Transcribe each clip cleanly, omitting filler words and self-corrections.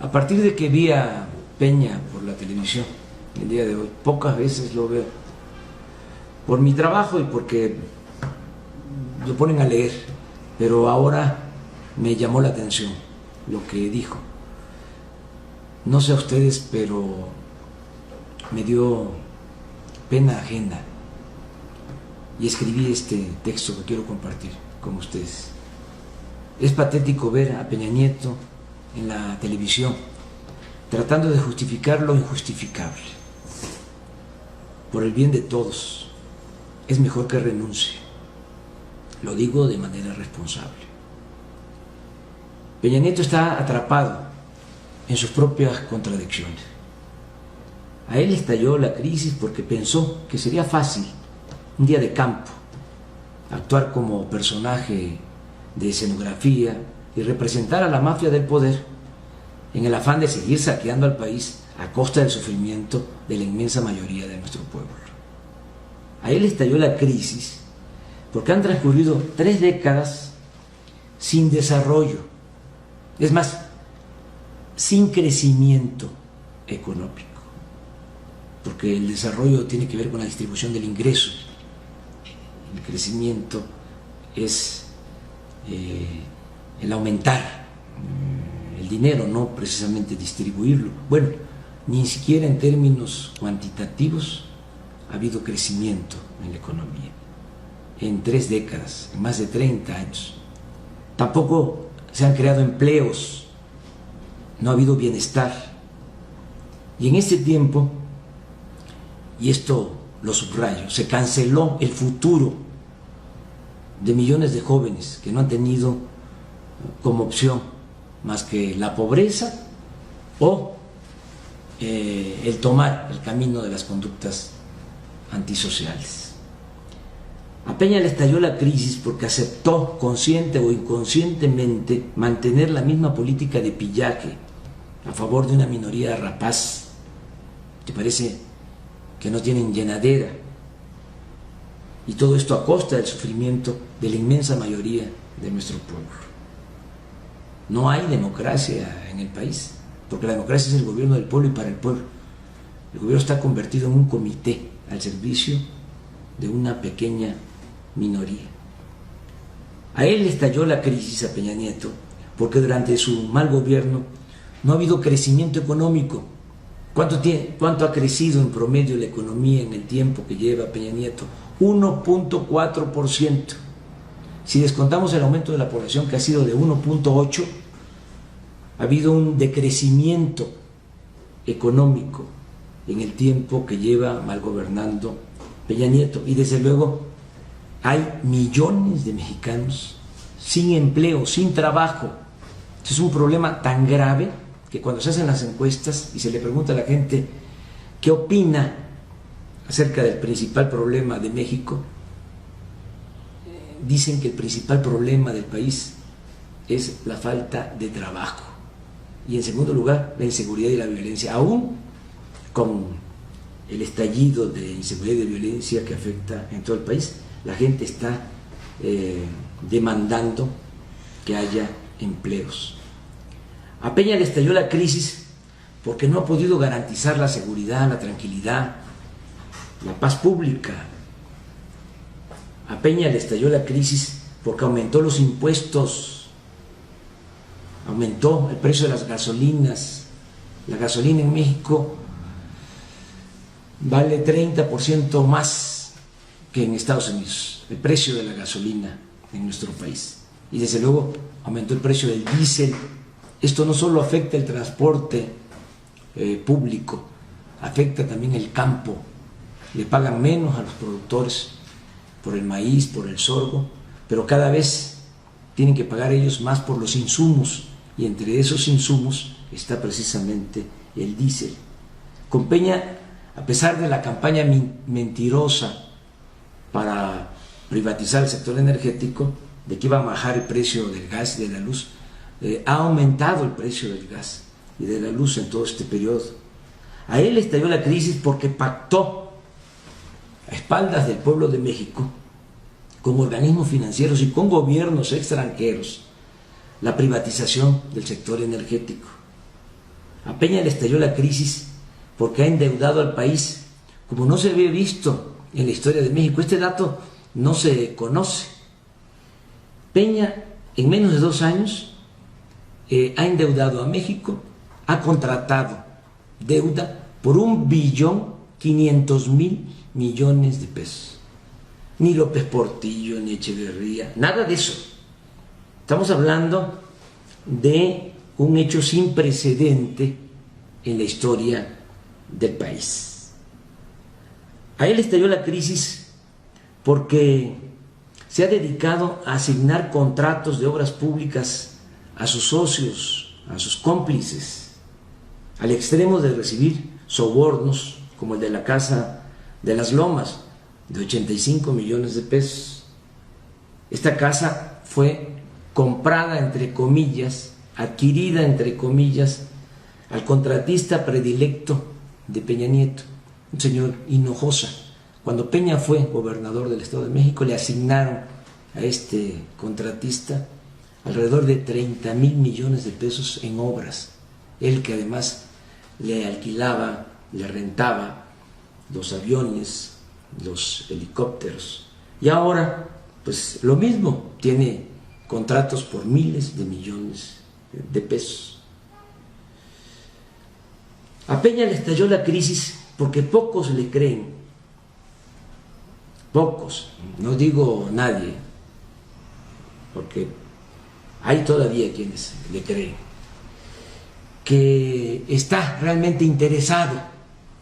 A partir de que vi a Peña por la televisión el día de hoy, pocas veces lo veo, por mi trabajo y porque lo ponen a leer, pero ahora me llamó la atención lo que dijo. No sé a ustedes, pero me dio pena ajena y escribí este texto que quiero compartir con ustedes. Es patético ver a Peña Nieto en la televisión tratando de justificar lo injustificable. Por el bien de todos, es mejor que renuncie. Lo digo de manera responsable. Peña Nieto está atrapado en sus propias contradicciones. A él estalló la crisis porque pensó que sería fácil, un día de campo, actuar como personaje de escenografía y representar a la mafia del poder en el afán de seguir saqueando al país a costa del sufrimiento de la inmensa mayoría de nuestro pueblo. A él estalló la crisis porque han transcurrido 3 décadas sin desarrollo, es más, sin crecimiento económico, porque el desarrollo tiene que ver con la distribución del ingreso, el crecimiento es el aumentar el dinero, no precisamente distribuirlo. Bueno, ni siquiera en términos cuantitativos ha habido crecimiento en la economía en 3 décadas, en más de 30 años. Tampoco se han creado empleos, no ha habido bienestar. Y en este tiempo, y esto lo subrayo, se canceló el futuro de millones de jóvenes que no han tenido como opción más que la pobreza o el tomar el camino de las conductas antisociales. A Peña le estalló la crisis porque aceptó consciente o inconscientemente mantener la misma política de pillaje a favor de una minoría rapaz que parece que no tienen llenadera, y todo esto a costa del sufrimiento de la inmensa mayoría de nuestro pueblo. No hay democracia en el país, porque la democracia es el gobierno del pueblo y para el pueblo. El gobierno está convertido en un comité al servicio de una pequeña minoría. A él le estalló la crisis, a Peña Nieto, porque durante su mal gobierno no ha habido crecimiento económico. ¿Cuánto ha crecido en promedio la economía en el tiempo que lleva Peña Nieto? 1.4%. Si descontamos el aumento de la población, que ha sido de 1.8%, ha habido un decrecimiento económico en el tiempo que lleva mal gobernando Peña Nieto. Y desde luego hay millones de mexicanos sin empleo, sin trabajo. Es un problema tan grave que cuando se hacen las encuestas y se le pregunta a la gente qué opina acerca del principal problema de México, dicen que el principal problema del país es la falta de trabajo y en segundo lugar la inseguridad y la violencia, aún con el estallido de inseguridad y de violencia que afecta en todo el país. La gente está demandando que haya empleos. A Peña le estalló la crisis porque no ha podido garantizar la seguridad, la tranquilidad, la paz pública. A Peña le estalló la crisis porque aumentó los impuestos, aumentó el precio de las gasolinas. La gasolina en México vale 30% más que en Estados Unidos, el precio de la gasolina en nuestro país. Y desde luego aumentó el precio del diésel. Esto no solo afecta el transporte público, afecta también el campo. Le pagan menos a los productores por el maíz, por el sorgo, pero cada vez tienen que pagar ellos más por los insumos, y entre esos insumos está precisamente el diésel. Con Peña, a pesar de la campaña mentirosa para privatizar el sector energético, de que iba a bajar el precio del gas y de la luz, ha aumentado el precio del gas y de la luz en todo este periodo. A él le estalló la crisis porque pactó a espaldas del pueblo de México con organismos financieros y con gobiernos extranjeros la privatización del sector energético. A Peña le estalló la crisis porque ha endeudado al país como no se había visto en la historia de México. Este dato no se conoce. Peña, en menos de 2 años, ha endeudado a México, ha contratado deuda por 1.500.000.000.000 de pesos. Ni López Portillo, ni Echeverría, nada de eso. Estamos hablando de un hecho sin precedente en la historia del país. A él estalló la crisis porque se ha dedicado a asignar contratos de obras públicas a sus socios, a sus cómplices, al extremo de recibir sobornos como el de la Casa de las Lomas, de 85 millones de pesos. Esta casa fue comprada, entre comillas, adquirida, entre comillas, al contratista predilecto de Peña Nieto, un señor Hinojosa. Cuando Peña fue gobernador del Estado de México, le asignaron a este contratista alrededor de 30,000 millones de pesos en obras. Él, que además le alquilaba, le rentaba los aviones, los helicópteros. Y ahora, pues lo mismo, tiene contratos por miles de millones de pesos. A Peña le estalló la crisis porque pocos le creen. Pocos, no digo nadie, porque hay todavía quienes le creen, que está realmente interesado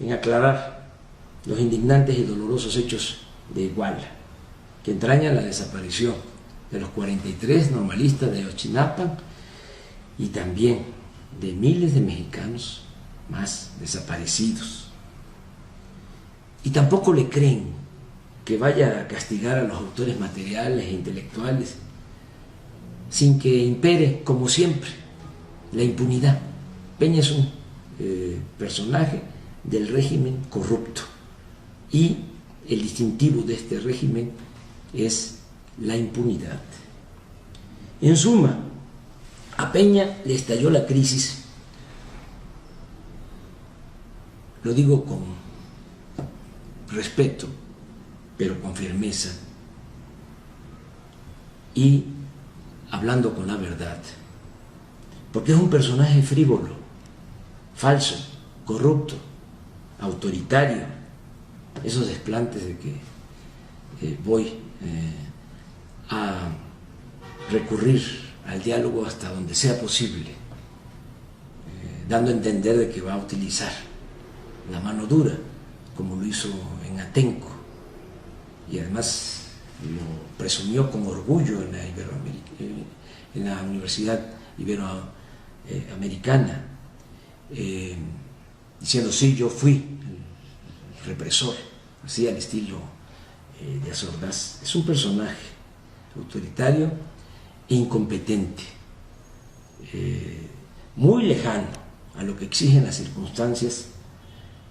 en aclarar los indignantes y dolorosos hechos de Iguala, que entrañan la desaparición de los 43 normalistas de Ayotzinapa y también de miles de mexicanos más desaparecidos. Y tampoco le creen que vaya a castigar a los autores materiales e intelectuales sin que impere, como siempre, la impunidad. Peña es un personaje del régimen corrupto y el distintivo de este régimen es la impunidad. En suma, a Peña le estalló la crisis, lo digo con respeto, pero con firmeza y hablando con la verdad, porque es un personaje frívolo, falso, corrupto, autoritario. Esos desplantes de que voy a recurrir al diálogo hasta donde sea posible, dando a entender de que va a utilizar la mano dura, como lo hizo en Atenco, y además lo presumió con orgullo en la Universidad Iberoamericana, diciendo: sí, yo fui el represor, así al estilo de Azordaz. Es un personaje autoritario e incompetente, muy lejano a lo que exigen las circunstancias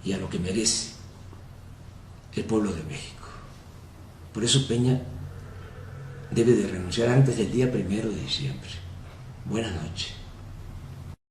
y a lo que merece el pueblo de México. Por eso Peña debe de renunciar antes del día 1 de diciembre. Buenas noches.